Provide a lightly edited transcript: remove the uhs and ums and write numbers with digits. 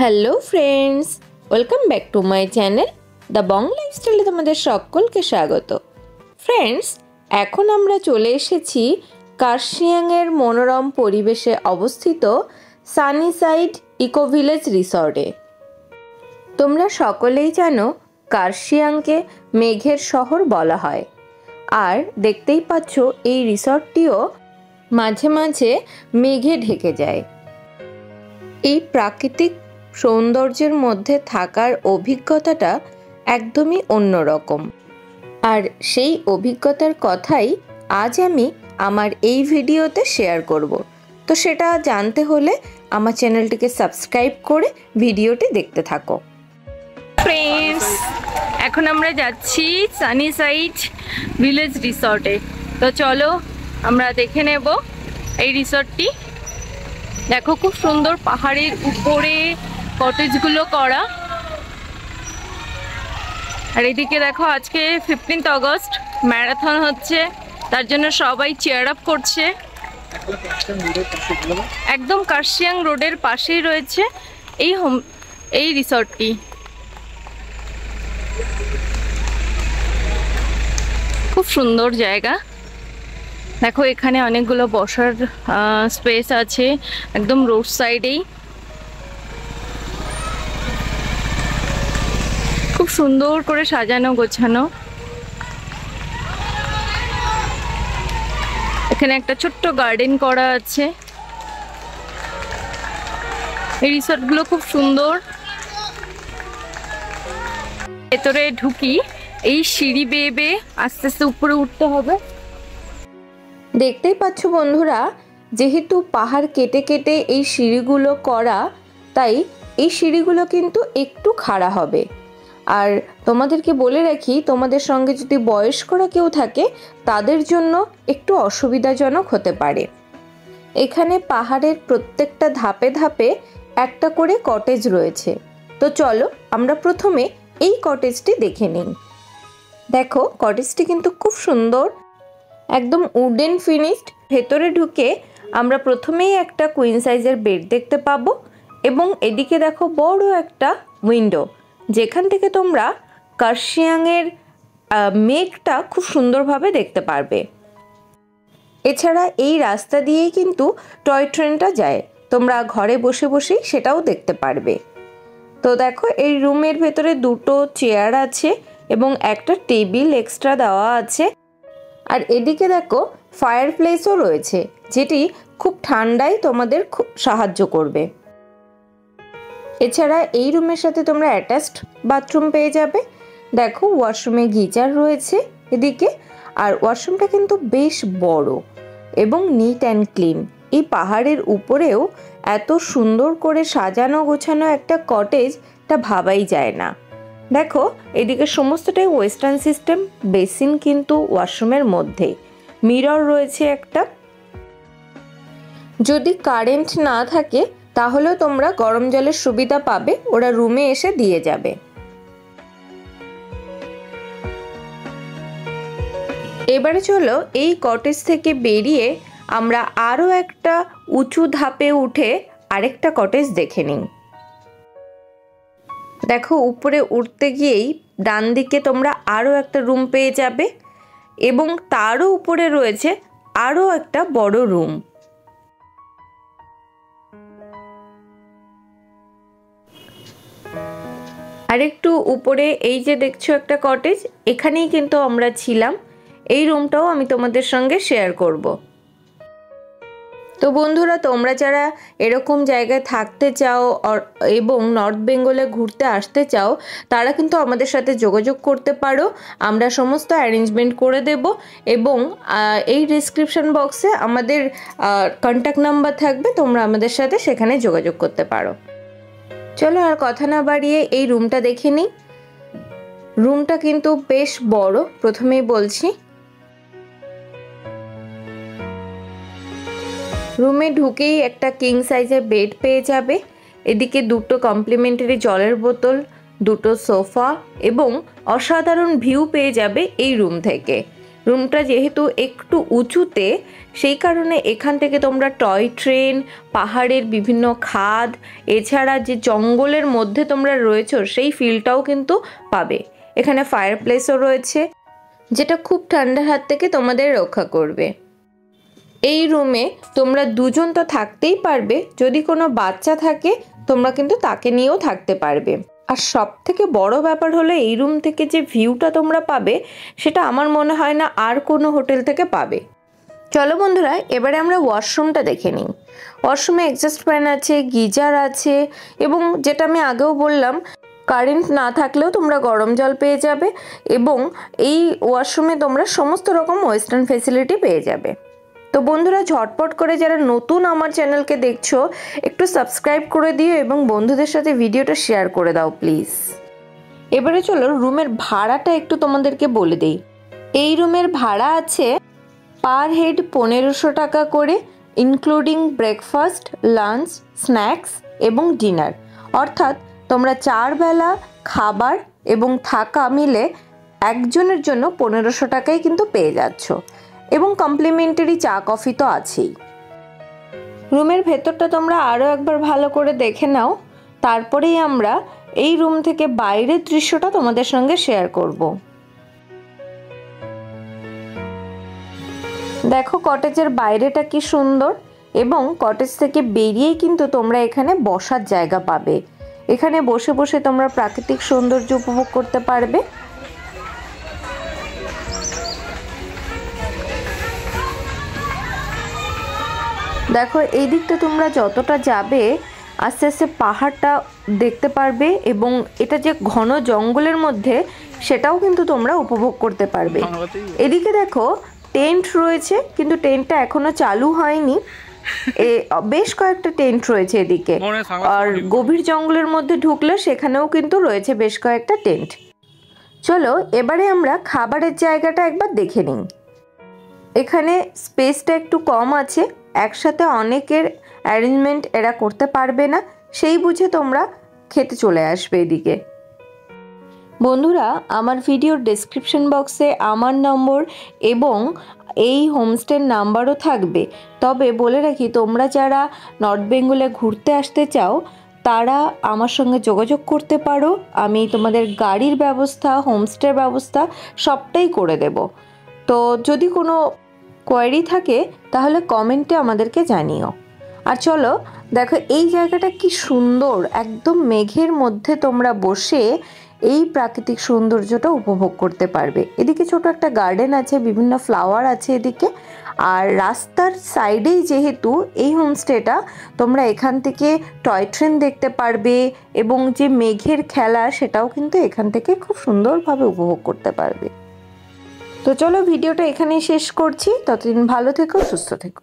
Hello friends, welcome back to my channel the Bong লাইফস্টাইলে তোমাদের সকলকে স্বাগত। ফ্রেন্ডস, এখন আমরা চলে এসেছি কার্শিয়াংয়ের মনোরম পরিবেশে অবস্থিত সানিসাইড ইকো ভিলেজ রিসর্টে। তোমরা সকলেই জানো কার্শিয়াংকে মেঘের শহর বলা হয়, আর দেখতেই পাচ্ছ এই রিসর্টটিও মাঝে মাঝে মেঘে ঢেকে যায়। এই প্রাকৃতিক সৌন্দর্যের মধ্যে থাকার অভিজ্ঞতাটা একদমই অন্যরকম, আর সেই অভিজ্ঞতার কথাই আজ আমি আমার এই ভিডিওতে শেয়ার করব। তো সেটা জানতে হলে আমার চ্যানেলটিকে সাবস্ক্রাইব করে ভিডিওটি দেখতে থাকো। ফ্রেন্ডস, এখন আমরা যাচ্ছি সানিসাইড ভিলেজ রিসর্টে। তো চলো আমরা দেখে নেব এই রিসর্টটি। দেখো, খুব সুন্দর পাহাড়ের উপরে কটেজগুলো করা। আর এদিকে দেখো, আজকে 15 আগস্ট ম্যারাথন হচ্ছে, তার জন্য সবাই চেয়ার আপ করছে। একদম কার্শিয়াং রোডের পাশেই রয়েছে এই রিসর্টটি। খুব সুন্দর জায়গা। দেখো, এখানে অনেকগুলো বসার স্পেস আছে একদম রোড সাইডেই। খুব সুন্দর করে সাজানো গোছানো। এখানে একটা ছোট্ট গার্ডেন করা আছে। এই রিসর্টগুলো খুব সুন্দর। ভেতরে ঢুকি, এই সিঁড়ি বেয়ে বেয়ে আস্তে আস্তে উপরে উঠতে হবে। দেখতেই পাচ্ছ বন্ধুরা, যেহেতু পাহাড় কেটে কেটে এই সিঁড়িগুলো করা, তাই এই সিঁড়িগুলো কিন্তু একটু খাড়া হবে। আর তোমাদেরকে বলে রাখি, তোমাদের সঙ্গে যদি বয়স্করা কেউ থাকে তাদের জন্য একটু অসুবিধাজনক হতে পারে। এখানে পাহাড়ের প্রত্যেকটা ধাপে ধাপে একটা করে কটেজ রয়েছে। তো চলো আমরা প্রথমে এই কটেজটি দেখে নিই। দেখো, কটেজটি কিন্তু খুব সুন্দর, একদম উডেন ফিনিশড। ভেতরে ঢুকে আমরা প্রথমেই একটা কুইন সাইজের বেড দেখতে পাবো, এবং এদিকে দেখো বড় একটা উইন্ডো, যেখান থেকে তোমরা কার্শিয়াংয়ের মেঘটা খুব সুন্দরভাবে দেখতে পারবে। এছাড়া এই রাস্তা দিয়েই কিন্তু টয় ট্রেনটা যায়, তোমরা ঘরে বসে বসেই সেটাও দেখতে পারবে। তো দেখো, এই রুমের ভেতরে দুটো চেয়ার আছে এবং একটা টেবিল এক্সট্রা দেওয়া আছে। আর এদিকে দেখো, ফায়ার প্লেসও রয়েছে, যেটি খুব ঠান্ডায় তোমাদের খুব সাহায্য করবে। এছাড়া এই রুমের সাথে তোমরা অ্যাটাচড বাথরুম পেয়ে যাবে। দেখো, ওয়াশরুমে গিজার রয়েছে এদিকে, আর ওয়াশরুমটা কিন্তু বেশ বড় এবং নিট অ্যান্ড ক্লিন। এই পাহাড়ের উপরেও এত সুন্দর করে সাজানো গোছানো একটা কটেজ, তা ভাবাই যায় না। দেখো, এদিকে সমস্তটাই ওয়েস্টার্ন সিস্টেম। বেসিন কিন্তু ওয়াশরুমের মধ্যেই, মিরর রয়েছে একটা। যদি কারেন্ট না থাকে তাহলেও তোমরা গরম জলের সুবিধা পাবে, ওরা রুমে এসে দিয়ে যাবে। এবারে চলো এই কটেজ থেকে বেরিয়ে আমরা আরও একটা উঁচু ধাপে উঠে আরেকটা কটেজ দেখে নিই। দেখো, উপরে উঠতে গিয়েই ডান দিকে তোমরা আরও একটা রুম পেয়ে যাবে, এবং তারও উপরে রয়েছে আরও একটা বড় রুম। আরেকটু উপরে এই যে দেখছো একটা কটেজ, এখানেই কিন্তু আমরা ছিলাম। এই রুমটাও আমি তোমাদের সঙ্গে শেয়ার করব। তো বন্ধুরা, তোমরা যারা এরকম জায়গায় থাকতে চাও এবং নর্থ বেঙ্গলে ঘুরতে আসতে চাও, তারা কিন্তু আমাদের সাথে যোগাযোগ করতে পারো। আমরা সমস্ত অ্যারেঞ্জমেন্ট করে দেব, এবং এই ডেসক্রিপশন বক্সে আমাদের কন্ট্যাক্ট নাম্বার থাকবে, তোমরা আমাদের সাথে সেখানে যোগাযোগ করতে পারো। চলো আর কথা না বাড়িয়ে এই রুমটা দেখে নিই। রুমটা কিন্তু বেশ বড়, প্রথমেই বলছি। রুমে ঢুকেই একটা কিং সাইজের বেড পেয়ে যাবে। এদিকে দুটো কমপ্লিমেন্টারি জলের বোতল, দুটো সোফা এবং অসাধারণ ভিউ পেয়ে যাবে এই রুম থেকে। রুমটা যেহেতু একটু উঁচুতে, সেই কারণে এখান থেকে তোমরা টয় ট্রেন, পাহাড়ের বিভিন্ন খাদ, এছাড়া যে জঙ্গলের মধ্যে তোমরা রয়েছো সেই ফিলটাও কিন্তু পাবে। এখানে ফায়ার প্লেসও রয়েছে, যেটা খুব ঠান্ডার হাত থেকে তোমাদের রক্ষা করবে। এই রুমে তোমরা দুজন তো থাকতেই পারবে, যদি কোনো বাচ্চা থাকে তোমরা কিন্তু তাকে নিয়েও থাকতে পারবে। আর সব থেকে বড় ব্যাপার হলো এই রুম থেকে যে ভিউটা তোমরা পাবে সেটা আমার মনে হয় না আর কোনো হোটেল থেকে পাবে। চলো বন্ধুরা, এবারে আমরা ওয়াশরুমটা দেখে নিই। ওয়াশরুমে এক্সস্ট ফ্যান আছে, গিজার আছে, এবং যেটা আমি আগেও বললাম, কারেন্ট না থাকলেও তোমরা গরম জল পেয়ে যাবে, এবং এই ওয়াশরুমে তোমরা সমস্ত রকম ওয়েস্টার্ন ফেসিলিটি পেয়ে যাবে। তো বন্ধুরা, ঝটপট করে যারা নতুন আমার চ্যানেলকে দেখছো একটু সাবস্ক্রাইব করে দিও এবং বন্ধুদের সাথে ভিডিওটা শেয়ার করে দাও প্লিজ। এবারে চলো রুমের ভাড়াটা একটু তোমাদেরকে বলে দেই। এই রুমের ভাড়া আছে পার হেড 1500 টাকা করে, ইনক্লুডিং ব্রেকফাস্ট, লাঞ্চ, স্ন্যাক্স এবং ডিনার। অর্থাৎ তোমরা 4 বেলা খাবার এবং থাকা মিলে একজনের জন্য 1500 টাকায় কিন্তু পেয়ে যাচ্ছ, এবং কমপ্লিমেন্টারি চা কফি তো আছেই। রুমের ভেতরটা তোমরা আরও একবার ভালো করে দেখে নাও, তারপরেই আমরা এই রুম থেকে বাইরের দৃশ্যটা তোমাদের সঙ্গে শেয়ার করব। দেখো কটেজের বাইরেটা কি সুন্দর, এবং কটেজ থেকে বেরিয়েই কিন্তু তোমরা এখানে বসার জায়গা পাবে। এখানে বসে বসে তোমরা প্রাকৃতিক সৌন্দর্য উপভোগ করতে পারবে। দেখো এই দিকটা তোমরা যতটা যাবে আস্তে আস্তে পাহাড়টা দেখতে পারবে, এবং এটা যে ঘন জঙ্গলের মধ্যে সেটাও কিন্তু তোমরা উপভোগ করতে পারবে। এদিকে দেখো টেন্ট রয়েছে, কিন্তু টেন্টটা এখনো চালু হয়নি। বেশ কয়েকটা টেন্ট রয়েছে এদিকে, আর গভীর জঙ্গলের মধ্যে ঢুকলে সেখানেও কিন্তু রয়েছে বেশ কয়েকটা টেন্ট। চলো এবারে আমরা খাবারের জায়গাটা একবার দেখে নিই। এখানে স্পেসটা একটু কম আছে, একসাথে অনেকের অ্যারেঞ্জমেন্ট এরা করতে পারবে না, সেই বুঝে তোমরা খেতে চলে আসবে এদিকে। বন্ধুরা, আমার ভিডিওর ডেসক্রিপশন বক্সে আমার নম্বর এবং এই হোমস্টের নাম্বারও থাকবে। তবে বলে রাখি, তোমরা যারা নর্থ বেঙ্গলে ঘুরতে আসতে চাও তারা আমার সঙ্গে যোগাযোগ করতে পারো। আমি তোমাদের গাড়ির ব্যবস্থা, হোমস্টের ব্যবস্থা সবটাই করে দেব। তো যদি কোনো কোয়েরি থাকে তাহলে কমেন্টে আমাদেরকে জানিও। আর চলো দেখো এই জায়গাটা কি সুন্দর, একদম মেঘের মধ্যে তোমরা বসে এই প্রাকৃতিক সৌন্দর্যটা উপভোগ করতে পারবে। এদিকে ছোট একটা গার্ডেন আছে, বিভিন্ন ফ্লাওয়ার আছে এদিকে, আর রাস্তার সাইডেই যেহেতু এই হোমস্টেটা, তোমরা এখান থেকে টয় ট্রেন দেখতে পারবে, এবং যে মেঘের খেলা সেটাও কিন্তু এখান থেকে খুব সুন্দরভাবে উপভোগ করতে পারবে। তো চলো ভিডিওটা এখানেই শেষ করছি, ততদিন ভালো থেকো, সুস্থ থেকো।